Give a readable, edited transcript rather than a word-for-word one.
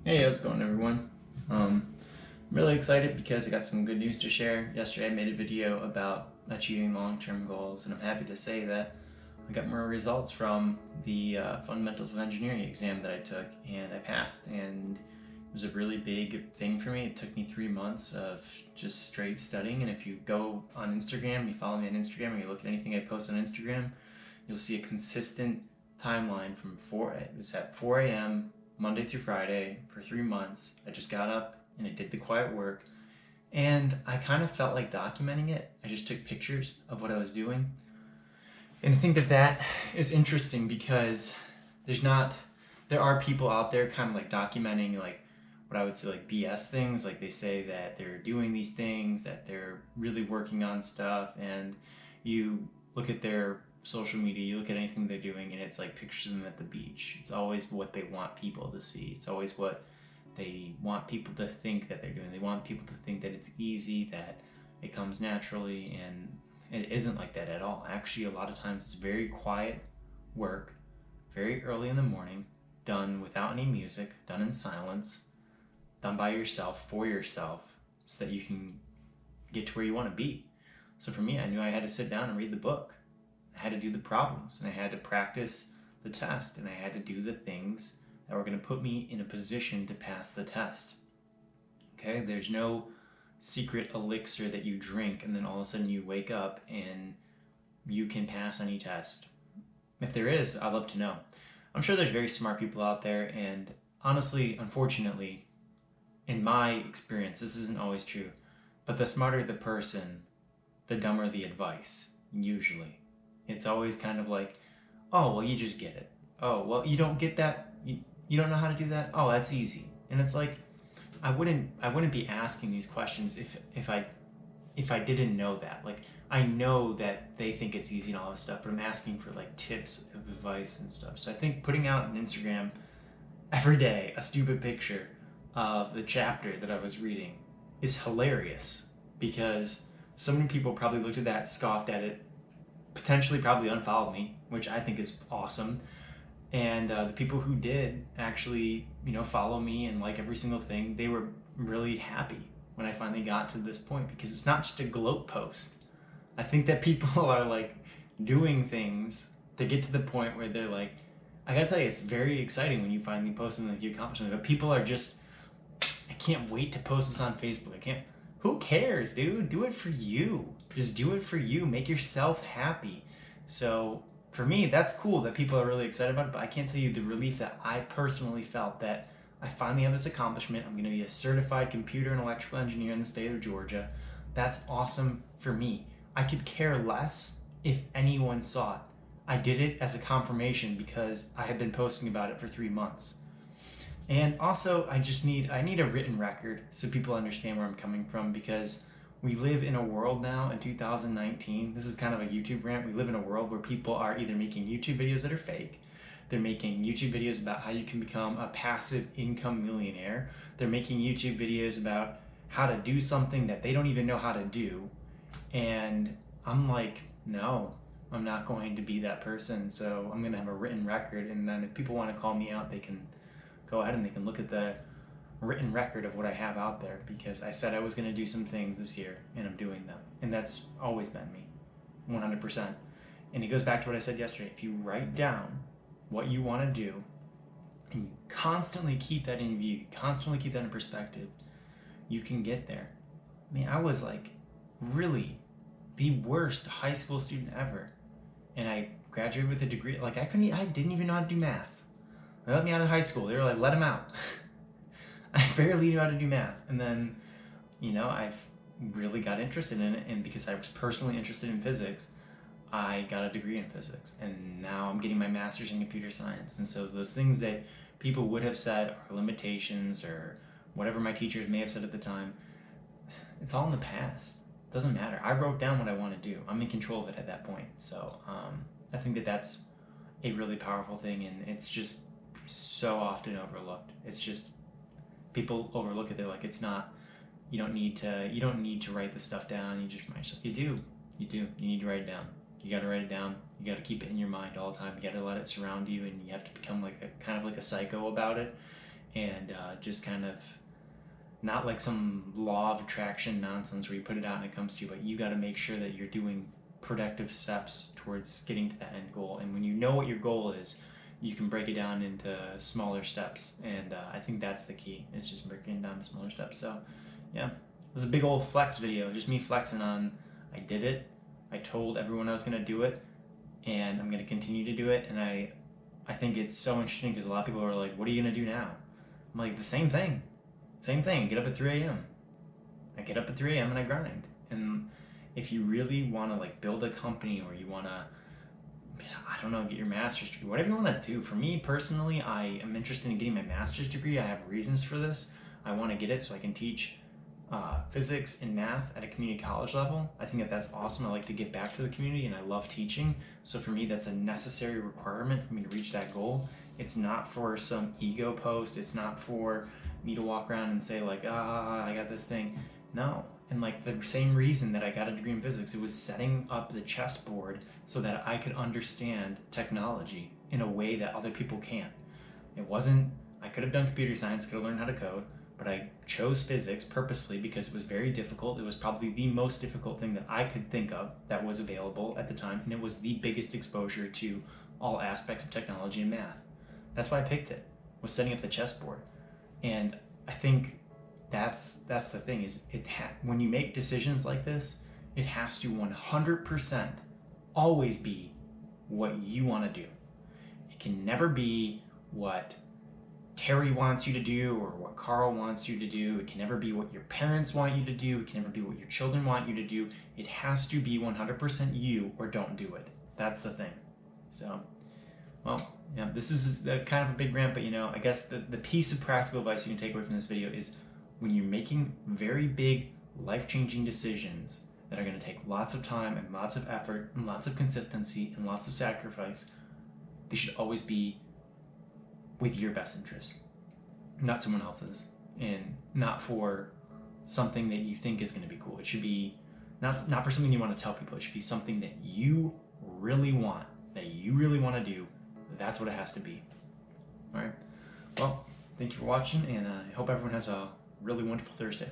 Hey, how's it going, everyone? I'm really excited because I got some good news to share. Yesterday I made a video about achieving long-term goals, and I'm happy to say that I got more results from the Fundamentals of Engineering exam that I took, and I passed, and it was a really big thing for me. It took me 3 months of just straight studying, and if you go on Instagram, you follow me on Instagram, or you look at anything I post on Instagram, you'll see a consistent timeline from it was at 4 a.m. Monday through Friday for 3 months. I just got up and I did the quiet work, and I kind of felt like documenting it. I just took pictures of what I was doing. And I think that is interesting because there's not, there are people out there kind of like documenting like what I would say like BS things. Like they say that they're doing these things, that they're really working on stuff, and you look at their social media, you look at anything they're doing, and it's like pictures of them at the beach. It's always what they want people to see. It's always what they want people to think that they're doing. They want people to think that it's easy, that it comes naturally, and it isn't like that at all. Actually, a lot of times it's very quiet work, very early in the morning, done without any music, done in silence, done by yourself, for yourself, so that you can get to where you want to be. So for me, I knew I had to sit down and read the book. I had to do the problems, and I had to practice the test, and I had to do the things that were going to put me in a position to pass the test. Okay, there's no secret elixir that you drink and then all of a sudden you wake up and you can pass any test. If there is, I'd love to know. I'm sure there's very smart people out there, and honestly, unfortunately, in my experience, this isn't always true, but the smarter the person, the dumber the advice, usually. It's always kind of like, oh, well, you just get it. Oh, well, you don't get that? You don't know how to do that? Oh, that's easy. And it's like, I wouldn't be asking these questions if I didn't know that. Like, I know that they think it's easy and all this stuff, but I'm asking for like tips of advice and stuff. So I think putting out on Instagram every day a stupid picture of the chapter that I was reading is hilarious, because so many people probably looked at that, scoffed at it, potentially probably unfollowed me, which I think is awesome. And the people who did actually, follow me and like every single thing, they were really happy when I finally got to this point, because it's not just a gloat post. I think that people are like doing things to get to the point where they're like, I gotta tell you, it's very exciting when you finally post something like you accomplish something. But people are just, I can't wait to post this on Facebook. I can't. Who cares, dude? Do it for you. Just do it for you. Make yourself happy. So for me, that's cool that people are really excited about it. But I can't tell you the relief that I personally felt that I finally have this accomplishment. I'm going to be a certified computer and electrical engineer in the state of Georgia. That's awesome for me. I could care less if anyone saw it. I did it as a confirmation because I had been posting about it for 3 months. And also, I need a written record so people understand where I'm coming from, because we live in a world now in 2019. This is kind of a YouTube rant. We live in a world where people are either making YouTube videos that are fake, they're making YouTube videos about how you can become a passive income millionaire, they're making YouTube videos about how to do something that they don't even know how to do. And I'm like, no, I'm not going to be that person. So I'm going to have a written record, and then if people want to call me out, they can go ahead and they can look at the written record of what I have out there, because I said I was going to do some things this year and I'm doing them. And that's always been me, 100%. And it goes back to what I said yesterday. If you write down what you want to do and you constantly keep that in view, constantly keep that in perspective, you can get there. I mean, I was like really the worst high school student ever. And I graduated with a degree. Like I didn't even know how to do math. They let me out of high school. They were like, let him out. I barely knew how to do math. And then, I've really got interested in it. And because I was personally interested in physics, I got a degree in physics. And now I'm getting my master's in computer science. And so those things that people would have said are limitations, or whatever my teachers may have said at the time, it's all in the past. It doesn't matter. I wrote down what I want to do. I'm in control of it at that point. So I think that that's a really powerful thing. And it's just so often overlooked. It's just people overlook it. They're like, it's not. You don't need to write this stuff down. You just remind yourself. You do. You need to write it down. You got to write it down. You got to keep it in your mind all the time. You got to let it surround you, and you have to become like a kind of like a psycho about it. and just kind of not like some law of attraction nonsense where you put it out and it comes to you, but you got to make sure that you're doing productive steps towards getting to that end goal. And when you know what your goal is, you can break it down into smaller steps. And I think that's the key, is just breaking it down to smaller steps. So yeah, it was a big old flex video, just me flexing on, I did it, I told everyone I was going to do it, and I'm going to continue to do it. And I think it's so interesting because a lot of people are like, what are you going to do now? I'm like, the same thing. Same thing. I get up at 3 a.m. I get up at 3 a.m. and I grind. And if you really want to like build a company, or you want to, I don't know, get your master's degree, whatever you want to do. For me personally, I am interested in getting my master's degree. I have reasons for this. I want to get it so I can teach physics and math at a community college level. I think that that's awesome. I like to give back to the community, and I love teaching. So for me, that's a necessary requirement for me to reach that goal. It's not for some ego post. It's not for me to walk around and say like, I got this thing. No. And like the same reason that I got a degree in physics, it was setting up the chessboard so that I could understand technology in a way that other people can't. It wasn't, I could have done computer science, could have learned how to code, but I chose physics purposefully because it was very difficult. It was probably the most difficult thing that I could think of that was available at the time, and it was the biggest exposure to all aspects of technology and math. That's why I picked it, was setting up the chessboard. And I think that's the thing, is when you make decisions like this, it has to 100% always be what you want to do. It can never be what Terry wants you to do or what Carl wants you to do. It can never be what your parents want you to do. It can never be what your children want you to do. It has to be 100% you, or don't do it. That's the thing. So, well, yeah, this is kind of a big rant, but I guess the piece of practical advice you can take away from this video is, when you're making very big, life-changing decisions that are going to take lots of time and lots of effort and lots of consistency and lots of sacrifice, they should always be with your best interest, not someone else's, and not for something that you think is going to be cool. It should be not for something you want to tell people. It should be something that you really want, to do. That's what it has to be. All right. Well, thank you for watching, and I hope everyone has a really wonderful Thursday.